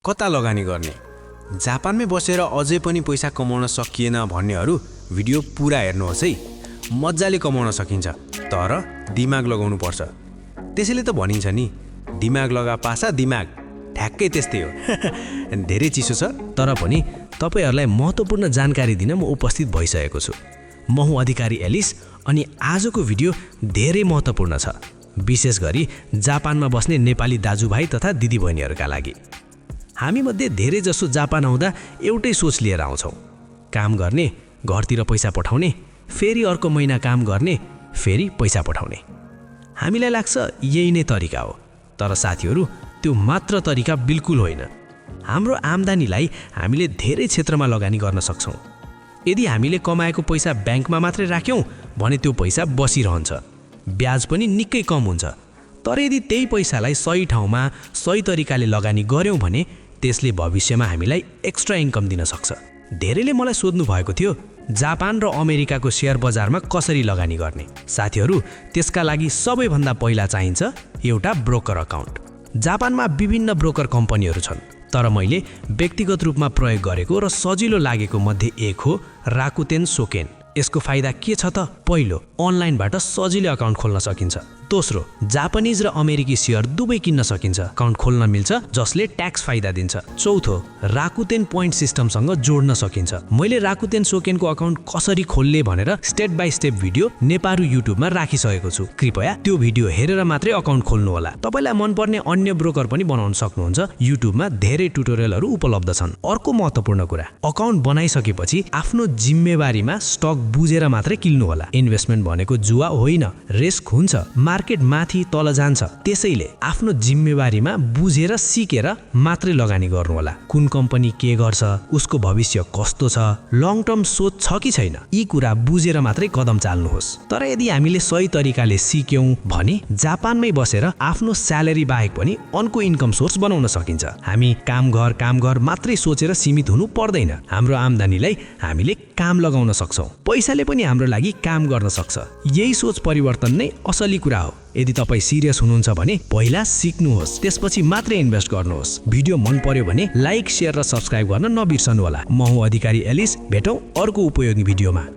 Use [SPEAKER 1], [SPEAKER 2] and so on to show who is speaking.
[SPEAKER 1] कता लगानी गर्ने? जापानमै बसेर अझै पनि पैसा कमाउन सकिएन भन्नेहरू भिडियो पुरा हेर्नुहोस् है। मजाले कमाउन सकिन्छ, तर दिमाग लगाउनु पर्छ। त्यसैले त भनिन्छ नि, दिमाग लगा पासा दिमाग। ठ्याक्कै त्यस्तै हो। धेरै चिसो छ,
[SPEAKER 2] तर पनि तपाईहरुलाई महत्त्वपूर्ण जानकारी दिन म उपस्थित भइसकेको छु। म हुँ अधिकारी एलिस अनि आजको भिडियो धेरै महत्त्वपूर्ण छ, विशेष गरी जापानमा बस्ने नेपाली दाजुभाइ तथा दिदीबहिनीहरूका लागि। हामी मध्ये धेरै जसो जापान आउँदा एउटै सोच लिएर आउँछौँ, काम गर्ने, घरतिर पैसा पठाउने, फेरि अर्को महिना काम गर्ने, फेरि पैसा पठाउने। हामीलाई लाग्छ यही नै तरिका हो, तर साथीहरू त्यो मात्र तरिका बिल्कुल होइन। हाम्रो आम्दानीलाई हामीले धेरै क्षेत्रमा लगानी गर्न सक्छौँ। यदि हामीले कमाएको पैसा ब्याङ्कमा मात्रै राख्यौँ भने त्यो पैसा बसिरहन्छ, ब्याज पनि निकै कम हुन्छ। तर यदि त्यही पैसालाई सही ठाउँमा सही तरिकाले लगानी गर्यौँ भने त्यसले भविष्यमा हामीलाई एक्स्ट्रा इन्कम दिन सक्छ। धेरैले मलाई सोध्नु भएको थियो, जापान र अमेरिकाको शेयर बजारमा कसरी लगानी गर्ने? साथीहरू, त्यसका लागि सबैभन्दा पहिला चाहिन्छ एउटा ब्रोकर अकाउन्ट। जापानमा विभिन्न ब्रोकर कम्पनीहरू छन्, तर मैले व्यक्तिगत रूपमा प्रयोग गरेको र सजिलो लागेको मध्ये एक हो राकुतेन सोकेन। यसको फाइदा के छ त? पहिलो, अनलाइनबाट सजिलै अकाउन्ट खोल्न सकिन्छ। दोस्रो, जापानिज र अमेरिकी शेयर दुवै किन्न सकिन्छ, अकाउन्ट खोल्न मिल्छ जसले ट्याक्स फाइदा दिन्छ। चौथो, राकुतेन पोइन्ट सिस्टमसँग जोड्न सकिन्छ। मैले राकुतेन सोकेनको अकाउन्ट कसरी खोल्ने भनेर स्टेप बाई स्टेप भिडियो नेपारू युट्युबमा राखिसकेको छु। कृपया त्यो भिडियो हेरेर मात्रै अकाउन्ट खोल्नु होला। तपाईलाई मनपर्ने अन्य ब्रोकर पनि बनाउन सक्नुहुन्छ, युट्युबमा धेरै ट्युटोरियलहरू उपलब्ध छन्। अर्को महत्त्वपूर्ण कुरा, अकाउन्ट बनाइसकेपछि आफ्नो जिम्मेवारीमा स्टक बुझेर मात्रै किन्नु होला। इन्भेस्टमेन्ट भनेको जुवा होइन, रिस्क हुन्छ, मार्केट माथि तल जान्छ। त्यसैले आफ्नो जिम्मेवारीमा बुझेर सिकेर मात्रै लगानी गर्नु होला। कुन कम्पनी के गर्छ, उसको भविष्य कस्तो छ, लङ टर्म सोच छ कि छैन, यी कुरा बुझेर मात्रै कदम चाल्नुहोस्। तर यदि हामीले सही तरिकाले सिक्यौँ भने जापानमै बसेर आफ्नो स्यालेरी बाहेक पनि अर्को इन्कम सोर्स बनाउन सकिन्छ। हामी काम घर मात्रै सोचेर सीमित हुनु पर्दैन। हाम्रो आम्दानीलाई हामीले काम लगाउन सक्छौँ, पैसाले पनि हाम्रो लागि काम गर्न सक्छ। यही सोच परिवर्तन नै असली कुरा हो। यदि तपाईँ सिरियस हुनुहुन्छ भने पहिला सिक्नुहोस्, त्यसपछि मात्रै इन्भेस्ट गर्नुहोस्। भिडियो मन पर्यो भने लाइक, शेयर र सब्स्क्राइब गर्न नबिर्सनु होला। म हुँ अधिकारी एलिस, भेटौँ अर्को उपयोगी भिडियोमा।